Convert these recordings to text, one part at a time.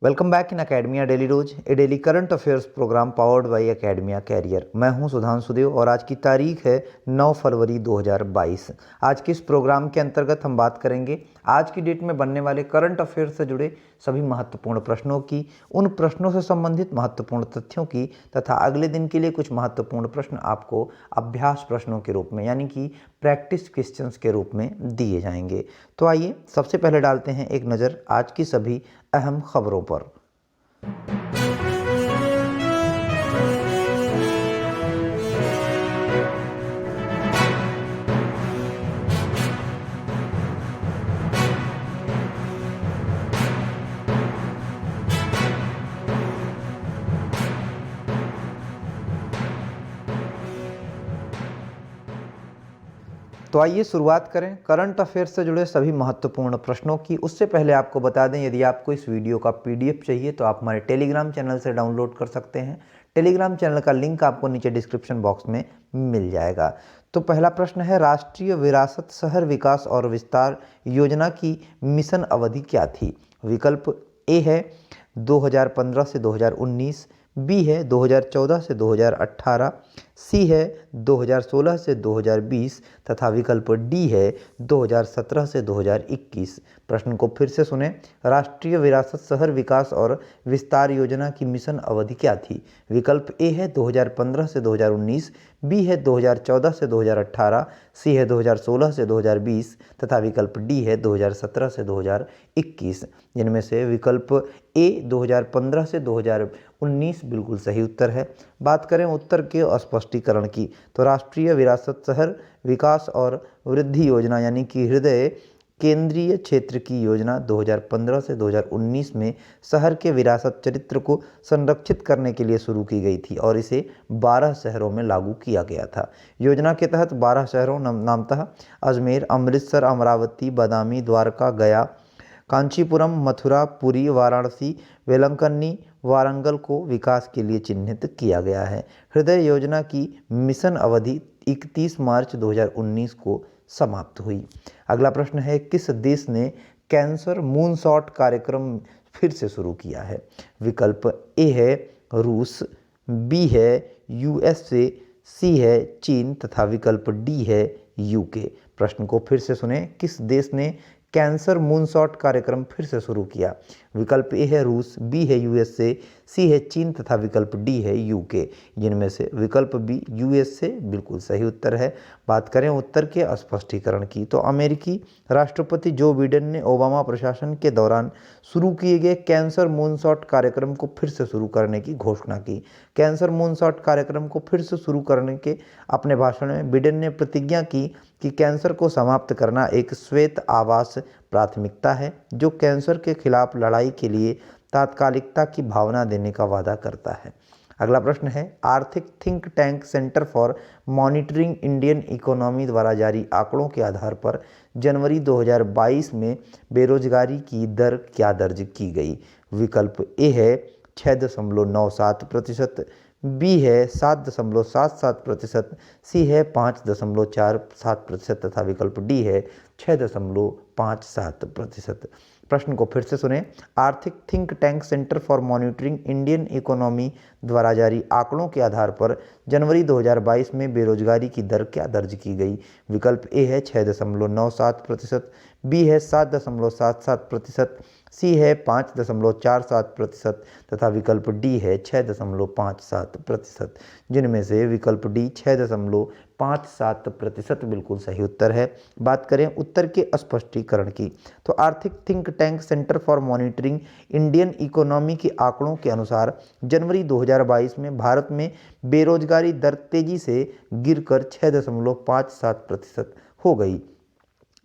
Welcome back in Academia daily rose, a daily current affairs program powered by Academia career. मैं हूं सुधांशु देव और आज की तारीख है 9 फरवरी 2022। आज के इस प्रोग्राम के अंतर्गत हम बात करेंगे आज की डेट में बनने वाले करंट अफेयर्स से जुड़े सभी महत्वपूर्ण प्रश्नों की, उन प्रश्नों से संबंधित महत्वपूर्ण तथ्यों की तथा अगले दिन के लिए कुछ महत्वपूर्ण प्रश्न आपको अभ्यास प्रश्नों के रूप में यानी कि प्रैक्टिस क्वेश्चंस के रूप में दिए जाएंगे। तो आइए सबसे पहले डालते हैं एक नज़र आज की सभी अहम खबरों पर। तो आइए शुरुआत करें करंट अफेयर्स से जुड़े सभी महत्वपूर्ण प्रश्नों की। उससे पहले आपको बता दें, यदि आपको इस वीडियो का पीडीएफ चाहिए तो आप हमारे टेलीग्राम चैनल से डाउनलोड कर सकते हैं। टेलीग्राम चैनल का लिंक आपको नीचे डिस्क्रिप्शन बॉक्स में मिल जाएगा। तो पहला प्रश्न है, राष्ट्रीय विरासत शहर विकास और विस्तार योजना की मिशन अवधि क्या थी? विकल्प ए है 2015 से 2019, बी है 2014 से 2018, सी है 2016 से 2020 तथा विकल्प डी है 2017 से 2021। प्रश्न को फिर से सुने। राष्ट्रीय विरासत शहर विकास और विस्तार योजना की मिशन अवधि क्या थी? विकल्प ए है 2015 से 2019, बी है 2014 से 2018, सी है 2016 से 2020 तथा विकल्प डी है 2017 से 2021। जिनमें से विकल्प ए 2015 से 2019 बिल्कुल सही उत्तर है। बात करें उत्तर के स्पष्टीकरण की, तो राष्ट्रीय विरासत शहर विकास और वृद्धि योजना यानी कि हृदय केंद्रीय क्षेत्र की योजना 2015 से 2019 में शहर के विरासत चरित्र को संरक्षित करने के लिए शुरू की गई थी और इसे 12 शहरों में लागू किया गया था। योजना के तहत 12 शहरों नामतः अजमेर, अमृतसर, अमरावती, बदामी, द्वारका, गया, कांचीपुरम, मथुरा, पुरी, वाराणसी, वेलंकन्नी, वारंगल को विकास के लिए चिन्हित किया गया है। हृदय योजना की मिशन अवधि 31 मार्च 2019 को समाप्त हुई। अगला प्रश्न है, किस देश ने कैंसर मूनशॉट कार्यक्रम फिर से शुरू किया है? विकल्प ए है रूस, बी है यूएसए, सी है चीन तथा विकल्प डी है यूके। प्रश्न को फिर से सुने। किस देश ने कैंसर मूनशॉट कार्यक्रम फिर से शुरू किया? विकल्प ए है रूस, बी है यूएसए, सी है चीन तथा विकल्प डी है यूके। जिनमें से विकल्प बी यूएसए बिल्कुल सही उत्तर है। बात करें उत्तर के स्पष्टीकरण की, तो अमेरिकी राष्ट्रपति जो बिडेन ने ओबामा प्रशासन के दौरान शुरू किए गए कैंसर मूनशॉट कार्यक्रम को फिर से शुरू करने की घोषणा की। कैंसर मूनशॉट कार्यक्रम को फिर से शुरू करने के अपने भाषण में बिडेन ने प्रतिज्ञा की कि कैंसर को समाप्त करना एक श्वेत आवास प्राथमिकता है जो कैंसर के खिलाफ लड़ाई के लिए तात्कालिकता की भावना देने का वादा करता है। अगला प्रश्न है, आर्थिक think tank centre for monitoring Indian economy द्वारा जारी आंकड़ों के आधार पर जनवरी 2022 में बेरोजगारी की दर क्या दर्ज की गई? विकल्प ए है 6.97%, बी है 7.77%, सी है 5.47% तथा विकल्प डी है 6.57%। प्रश्न को फिर से सुने। आर्थिक think tank centre for monitoring Indian economy द्वारा जारी आंकड़ों के आधार पर जनवरी 2022 में बेरोजगारी की दर क्या दर्ज की गई? विकल्प ए है 6.97%, बी है 7.77%, सी है 5.47% तथा विकल्प डी है 6.57%। जिनमें से विकल्प डी 6.57% बिल्कुल सही उत्तर है। बात करें उत्तर के स्पष्टीकरण की, तो आर्थिक think tank centre for monitoring Indian economy के आंकड़ों के अनुसार जनवरी 2022 में भारत में बेरोजगारी दर तेजी से गिरकर 6.57% हो गई।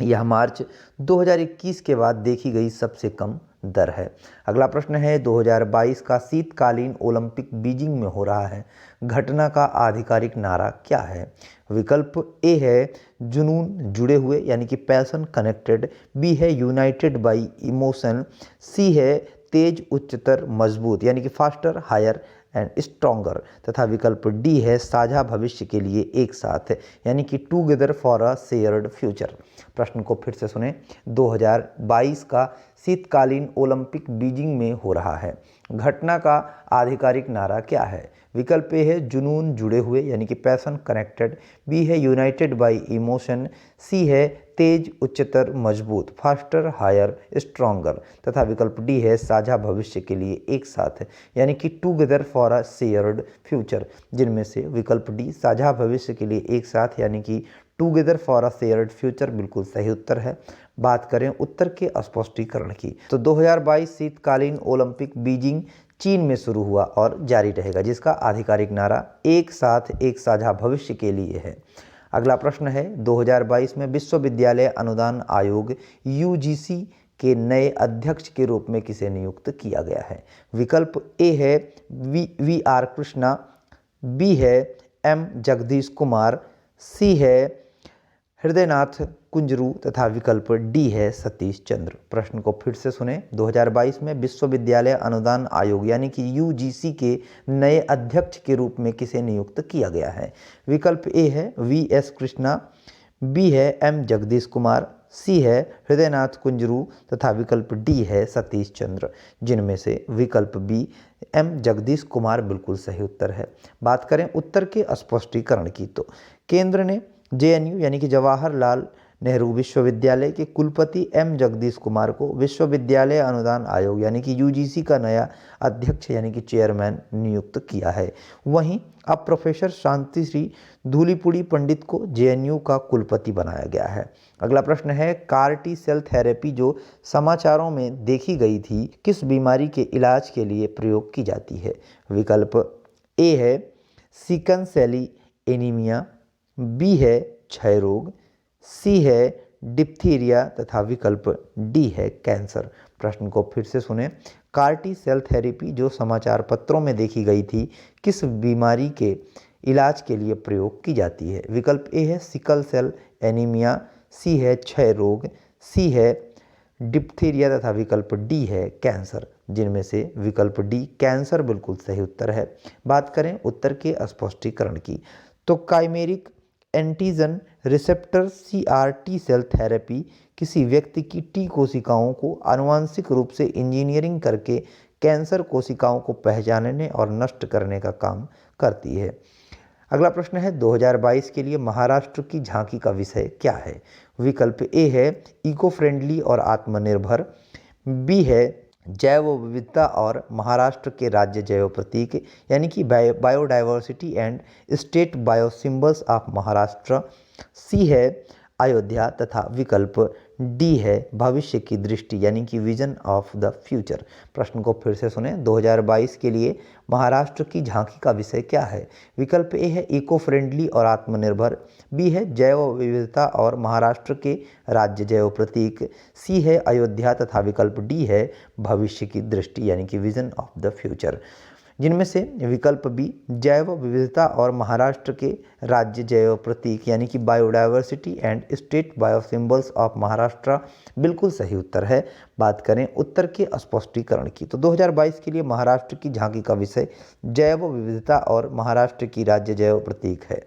यह मार्च 2021 के बाद देखी गई सबसे कम दर है। अगला प्रश्न है, 2022 का शीतकालीन ओलंपिक बीजिंग में हो रहा है, घटना का आधिकारिक नारा क्या है? विकल्प ए है जुनून जुड़े हुए यानी कि पैशन कनेक्टेड, बी है यूनाइटेड बाई इमोशन, सी है तेज उच्चतर मजबूत यानी कि फास्टर हायर एंड स्ट्रॉन्गर तथा विकल्प डी है साझा भविष्य के लिए एक साथ, यानी कि together for a shared future. प्रश्न को फिर से सुने। 2022 का शीतकालीन ओलंपिक बीजिंग में हो रहा है। घटना का आधिकारिक नारा क्या है? विकल्प ए है जुनून जुड़े हुए, यानी कि पैशन कनेक्टेड, बी है यूनाइटेड बाय इमोशन, सी है तेज उच्चतर मजबूत फास्टर हायर स्ट्रॉन्गर तथा विकल्प डी है साझा भविष्य के लिए एक साथ, यानी कि together for a shared future, जिनमें से विकल्प डी साझा भविष्य के लिए एक साथ यानी कि together for a shared future बिल्कुल सही उत्तर है। बात करें उत्तर के स्पष्टीकरण की, तो 2022 शीतकालीन ओलंपिक बीजिंग चीन में शुरू हुआ और जारी रहेगा, जिसका आधिकारिक नारा एक साथ एक साझा भविष्य के लिए है। अगला प्रश्न है 2022 में विश्वविद्यालय अनुदान आयोग यूजीसी के नए अध्यक्ष के रूप में किसे नियुक्त किया गया है? विकल्प ए है वी आर कृष्णा, बी है एम जगदीश कुमार, सी है हृदयनाथ कुंजरू तथा विकल्प डी है सतीश चंद्र। प्रश्न को फिर से सुने। 2022 में विश्वविद्यालय अनुदान आयोग यानी कि यूजीसी के नए अध्यक्ष के रूप में किसे नियुक्त किया गया है? विकल्प ए है वी एस कृष्णा, बी है एम जगदीश कुमार, सी है हृदयनाथ कुंजरू तथा विकल्प डी है सतीश चंद्र, जिनमें से विकल्प बी एम जगदीश कुमार बिल्कुल सही उत्तर है। बात करें उत्तर के स्पष्टीकरण की, तो केंद्र ने जेएनयू यानी कि जवाहरलाल नेहरू विश्वविद्यालय के कुलपति एम जगदीश कुमार को विश्वविद्यालय अनुदान आयोग यानी कि यूजीसी का नया अध्यक्ष यानी कि चेयरमैन नियुक्त किया है। वहीं अब प्रोफेसर शांतिश्री धूलीपुड़ी पंडित को जेएनयू का कुलपति बनाया गया है। अगला प्रश्न है कार टी सेल थेरेपी जो समाचारों में देखी गई थी किस बीमारी के इलाज के लिए प्रयोग की जाती है? विकल्प ए है सिकल सेली एनीमिया, बी है क्षय रोग, सी है डिप्थीरिया तथा विकल्प डी है कैंसर। प्रश्न को फिर से सुने। कार टी सेल थेरेपी जो समाचार पत्रों में देखी गई थी किस बीमारी के इलाज के लिए प्रयोग की जाती है? विकल्प ए है सिकल सेल एनीमिया, सी है क्षय रोग, सी है डिप्थीरिया तथा विकल्प डी है कैंसर, जिनमें से विकल्प डी कैंसर बिल्कुल सही उत्तर है। बात करें उत्तर के स्पष्टीकरण की, तो chimeric antigen receptor CR T cell therapy किसी व्यक्ति की टी कोशिकाओं को आनुवांशिक रूप से इंजीनियरिंग करके कैंसर कोशिकाओं को पहचानने और नष्ट करने का काम करती है। अगला प्रश्न है 2022 के लिए महाराष्ट्र की झांकी का विषय क्या है? विकल्प ए है इको फ्रेंडली और आत्मनिर्भर, बी है जैव विविधता और महाराष्ट्र के राज्य जैव प्रतीक यानी कि biodiversity and state bio symbols of Maharashtra, सी है अयोध्या तथा विकल्प डी है भविष्य की दृष्टि यानी कि विजन ऑफ द फ्यूचर। प्रश्न को फिर से सुने। 2022 के लिए महाराष्ट्र की झांकी का विषय क्या है? विकल्प ए है इको फ्रेंडली और आत्मनिर्भर, बी है जैव विविधता और महाराष्ट्र के राज्य जैव प्रतीक, सी है अयोध्या तथा विकल्प डी है भविष्य की दृष्टि यानी कि विजन ऑफ द फ्यूचर, जिनमें से विकल्प बी जैव विविधता और महाराष्ट्र के राज्य जैव प्रतीक यानी कि biodiversity and state bio symbols of Maharashtra बिल्कुल सही उत्तर है। बात करें उत्तर के स्पष्टीकरण की, तो 2022 के लिए महाराष्ट्र की झांकी का विषय जैव विविधता और महाराष्ट्र की राज्य जैव प्रतीक है।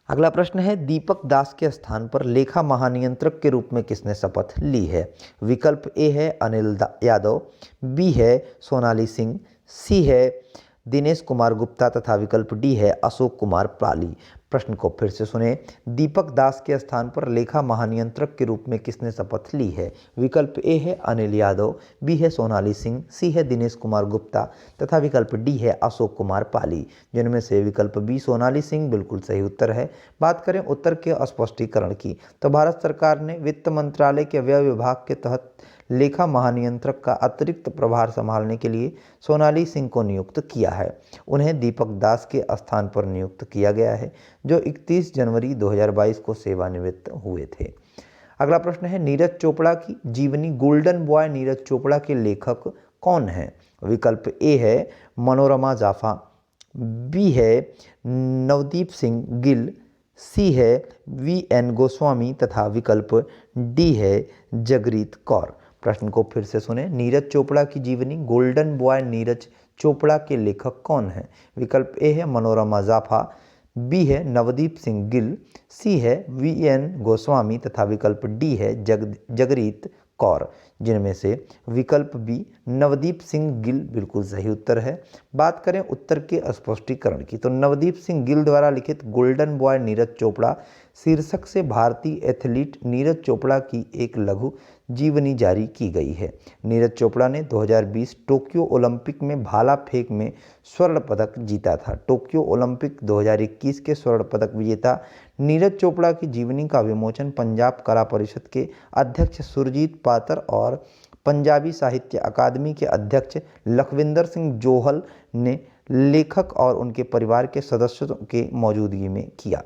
अगला प्रश्न है दीपक दास के स्थान पर लेखा महानियंत्रक के रूप में किसने शपथ ली है? विकल्प ए है अनिल यादव, बी है सोनाली सिंह, सी है दिनेश कुमार गुप्ता तथा विकल्प डी है अशोक कुमार पाली। प्रश्न को फिर से सुने। दीपक दास के स्थान पर लेखा महानियंत्रक के रूप में किसने शपथ ली है? विकल्प ए है अनिल यादव, बी है सोनाली सिंह, सी है दिनेश कुमार गुप्ता तथा विकल्प डी है अशोक कुमार पाली, जिनमें से विकल्प बी सोनाली सिंह बिल्कुल सही उत्तर है। बात करें उत्तर के स्पष्टीकरण की, तो भारत सरकार ने वित्त मंत्रालय के व्यय विभाग के तहत लेखा महानियंत्रक का अतिरिक्त प्रभार संभालने के लिए सोनाली सिंह को नियुक्त किया है। उन्हें दीपक दास के स्थान पर नियुक्त किया गया है जो 31 जनवरी 2022 को सेवानिवृत्त हुए थे। अगला प्रश्न है नीरज चोपड़ा की जीवनी गोल्डन बॉय नीरज चोपड़ा के लेखक कौन हैं? विकल्प ए है मनोरमा जाफा, बी है नवदीप सिंह गिल, सी है वी.एन. गोस्वामी तथा विकल्प डी है जगरीत कौर। प्रश्न को फिर से सुने। नीरज चोपड़ा की जीवनी गोल्डन बॉय नीरज चोपड़ा के लेखक कौन हैं? विकल्प ए है मनोरमा जाफा, बी है नवदीप सिंह गिल, सी है वीएन गोस्वामी तथा विकल्प डी है जगरीत कौर, जिनमें से विकल्प बी नवदीप सिंह गिल बिल्कुल सही उत्तर है। बात करें उत्तर के स्पष्टीकरण की तो नवदीप सिंह गिल द्वारा लिखित गोल्डन बॉय नीरज चोपड़ा शीर्षक से भारतीय एथलीट नीरज चोपड़ा की एक लघु जीवनी जारी की गई है। नीरज चोपड़ा ने 2020 टोक्यो ओलंपिक में भाला फेंक में स्वर्ण पदक जीता था। टोक्यो ओलंपिक 2021 के स्वर्ण पदक विजेता नीरज चोपड़ा की जीवनी का विमोचन पंजाब कला परिषद के अध्यक्ष सुरजीत पातर और पंजाबी साहित्य अकादमी के अध्यक्ष लखविंदर सिंह जोहल ने लेखक और उनके परिवार के सदस्यों के मौजूदगी में किया।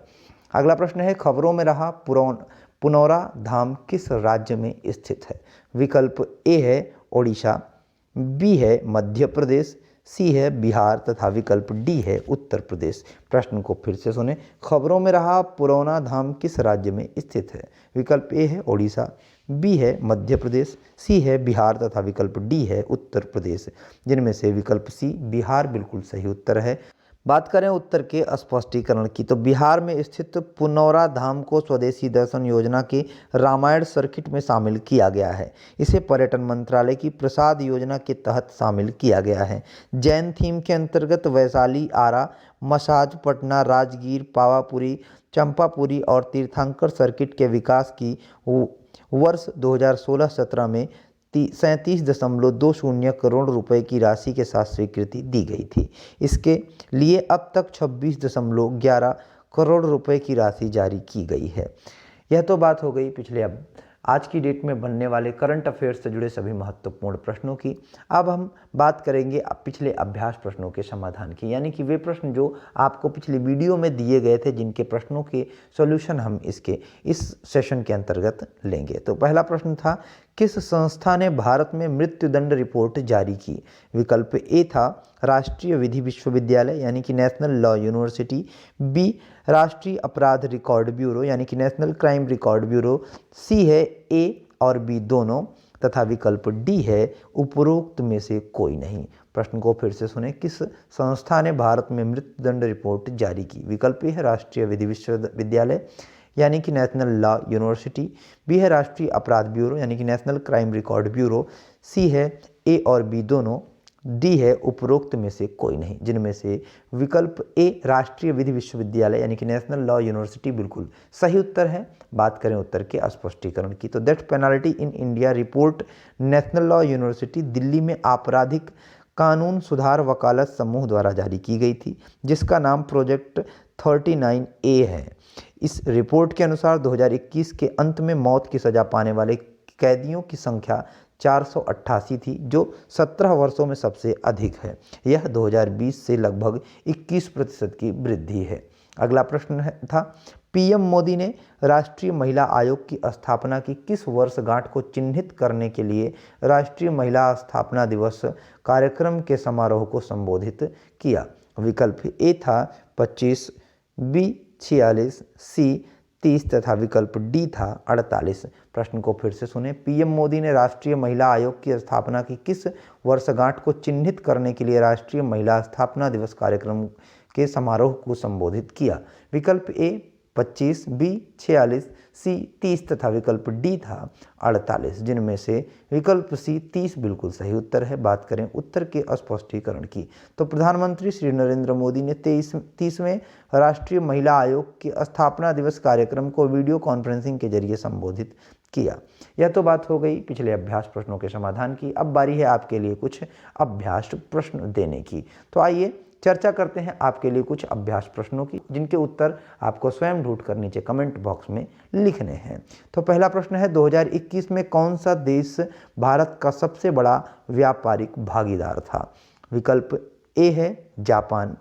अगला प्रश्न है खबरों में रहा पुनौरा धाम किस राज्य में स्थित है? विकल्प ए है ओडिशा, बी है मध्य प्रदेश, सी है बिहार तथा विकल्प डी है उत्तर प्रदेश। प्रश्न को फिर से सुने। खबरों में रहा पुनौरा धाम किस राज्य में स्थित है? विकल्प ए है ओडिशा, बी है मध्य प्रदेश, सी है बिहार तथा विकल्प डी है उत्तर प्रदेश, जिनमें से विकल्प सी बिहार बिल्कुल सही उत्तर है। बात करें उत्तर के स्पष्टीकरण की तो बिहार में स्थित पुनौरा धाम को स्वदेशी दर्शन योजना के रामायण सर्किट में शामिल किया गया है। इसे पर्यटन मंत्रालय की प्रसाद योजना के तहत शामिल किया गया है। जैन थीम के अंतर्गत वैशाली, आरा, मसाज, पटना, राजगीर, पावापुरी, चंपापुरी और तीर्थंकर सर्किट के विकास की वर्ष 2016-17 में 37.20 करोड़ रुपए की राशि के साथ स्वीकृति दी गई थी। इसके लिए अब तक 26.11 करोड़ रुपए की राशि जारी की गई है। यह तो बात हो गई आज की डेट में बनने वाले करंट अफेयर्स से जुड़े सभी महत्वपूर्ण प्रश्नों की। अब हम बात करेंगे पिछले अभ्यास प्रश्नों के समाधान की, यानी कि वे प्रश्न जो आपको पिछले वीडियो में दिए गए थे, जिनके प्रश्नों के सॉल्यूशन हम इस सेशन के अंतर्गत लेंगे। तो पहला प्रश्न था किस संस्था ने भारत में मृत्युदंड रिपोर्ट जारी की? विकल्प ए था राष्ट्रीय विधि विश्वविद्यालय यानी कि नेशनल लॉ यूनिवर्सिटी, बी राष्ट्रीय अपराध रिकॉर्ड ब्यूरो यानी कि नेशनल क्राइम रिकॉर्ड ब्यूरो, सी है ए और बी दोनों तथा विकल्प डी है उपरोक्त में से कोई नहीं। प्रश्न को फिर से सुने। किस संस्था ने भारत में मृत्युदंड रिपोर्ट जारी की? विकल्प ए है राष्ट्रीय विधि विश्वविद्यालय यानी कि नेशनल लॉ यूनिवर्सिटी, बी है राष्ट्रीय अपराध ब्यूरो यानी कि नेशनल क्राइम रिकॉर्ड ब्यूरो, सी है ए और बी दोनों, डी है उपरोक्त में से कोई नहीं, जिनमें से विकल्प ए राष्ट्रीय विधि विश्वविद्यालय यानी कि नेशनल लॉ यूनिवर्सिटी बिल्कुल सही उत्तर है। बात करें उत्तर के स्पष्टीकरण की तो death penalty in India report national law university Delhi में आपराधिक कानून सुधार वकालत समूह द्वारा जारी की गई थी, जिसका नाम प्रोजेक्ट 39A है। इस रिपोर्ट के अनुसार 2021 के अंत में मौत की सजा पाने वाले कैदियों की संख्या 488 थी, जो 17 वर्षों में सबसे अधिक है। यह 2020 से लगभग 21% की वृद्धि है। अगला प्रश्न था पीएम मोदी ने राष्ट्रीय महिला आयोग की स्थापना की किस वर्षगांठ को चिन्हित करने के लिए राष्ट्रीय महिला स्थापना दिवस कार्यक्रम के समारोह को संबोधित किया? विकल्प ए था 25, बी 46, सी 30 तथा विकल्प डी था 48। प्रश्न को फिर से सुने। पीएम मोदी ने राष्ट्रीय महिला आयोग की स्थापना की किस वर्षगांठ को चिन्हित करने के लिए राष्ट्रीय महिला स्थापना दिवस कार्यक्रम के समारोह को संबोधित किया? विकल्प ए 25, बी 46, सी 30 तथा विकल्प डी था 48, जिनमें से विकल्प सी 30 बिल्कुल सही उत्तर है। बात करें उत्तर के स्पष्टीकरण की तो प्रधानमंत्री श्री नरेंद्र मोदी ने 30वें राष्ट्रीय महिला आयोग के स्थापना दिवस कार्यक्रम को वीडियो कॉन्फ्रेंसिंग के जरिए संबोधित किया। यह तो बात हो गई पिछले अभ्यास प्रश्नों के समाधान की। अब बारी है आपके लिए कुछ अभ्यास प्रश्न देने की। तो आइए चर्चा करते हैं आपके लिए कुछ अभ्यास प्रश्नों की, जिनके उत्तर आपको स्वयं ढूंढकर नीचे कमेंट बॉक्स में लिखने हैं। तो पहला प्रश्न है 2021 में कौन सा देश भारत का सबसे बड़ा व्यापारिक भागीदार था? विकल्प ए है जापान,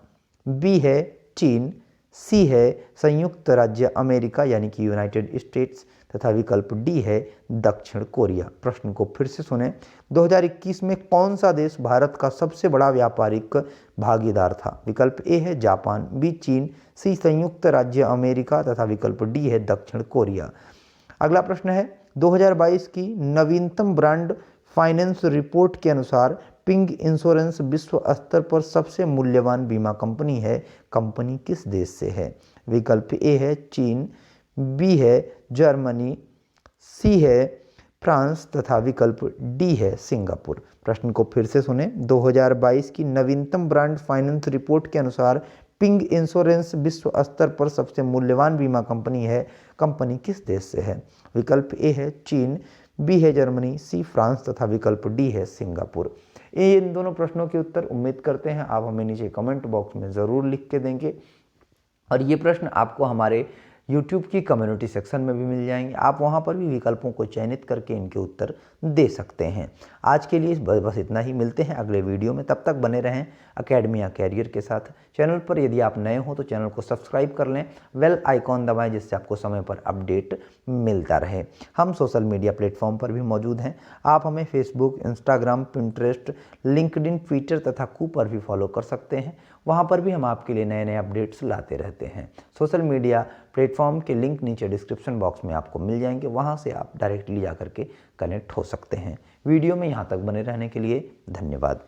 बी है चीन, सी है संयुक्त राज्य अमेरिका यानी कि यूनाइटेड स्टेट्स तथा विकल्प डी है दक्षिण कोरिया। प्रश्न को फिर से सुने। 2021 में कौन सा देश भारत का सबसे बड़ा व्यापारिक भागीदार था? विकल्प ए है जापान, बी चीन, सी संयुक्त राज्य अमेरिका तथा विकल्प डी है दक्षिण कोरिया। अगला प्रश्न है 2022 की नवीनतम ब्रांड फाइनेंस रिपोर्ट के अनुसार पिंग इंश्योरेंस विश्व स्तर पर सबसे मूल्यवान बीमा कंपनी है, कंपनी किस देश से है? विकल्प ए है चीन, बी है जर्मनी, सी है फ्रांस तथा विकल्प डी है सिंगापुर। प्रश्न को फिर से सुने। 2022 की नवीनतम ब्रांड फाइनेंस रिपोर्ट के अनुसार पिंग इंश्योरेंस विश्व स्तर पर सबसे मूल्यवान बीमा कंपनी है, कंपनी किस देश से है? विकल्प ए है चीन, बी है जर्मनी, सी फ्रांस तथा विकल्प डी है सिंगापुर। इन दोनों प्रश्नों के उत्तर उम्मीद करते हैं आप हमें नीचे कमेंट बॉक्स में ज़रूर लिख के देंगे और ये प्रश्न आपको हमारे YouTube की कम्युनिटी सेक्शन में भी मिल जाएंगे। आप वहाँ पर भी विकल्पों को चयनित करके इनके उत्तर दे सकते हैं। आज के लिए बस इतना ही। मिलते हैं अगले वीडियो में, तब तक बने रहें अकेडमी कैरियर के साथ। चैनल पर यदि आप नए हो तो चैनल को सब्सक्राइब कर लें, बेल आइकॉन दबाएं जिससे आपको समय पर अपडेट मिलता रहे। हम सोशल मीडिया प्लेटफॉर्म पर भी मौजूद हैं। आप हमें Facebook, Instagram, Pinterest, LinkedIn, Twitter तथा कू पर भी फॉलो कर सकते हैं। वहाँ पर भी हम आपके लिए नए नए अपडेट्स लाते रहते हैं। सोशल मीडिया प्लेटफॉर्म के लिंक नीचे डिस्क्रिप्शन बॉक्स में आपको मिल जाएंगे, वहाँ से आप डायरेक्टली जा करके कनेक्ट हो सकते हैं। वीडियो में यहाँ तक बने रहने के लिए धन्यवाद।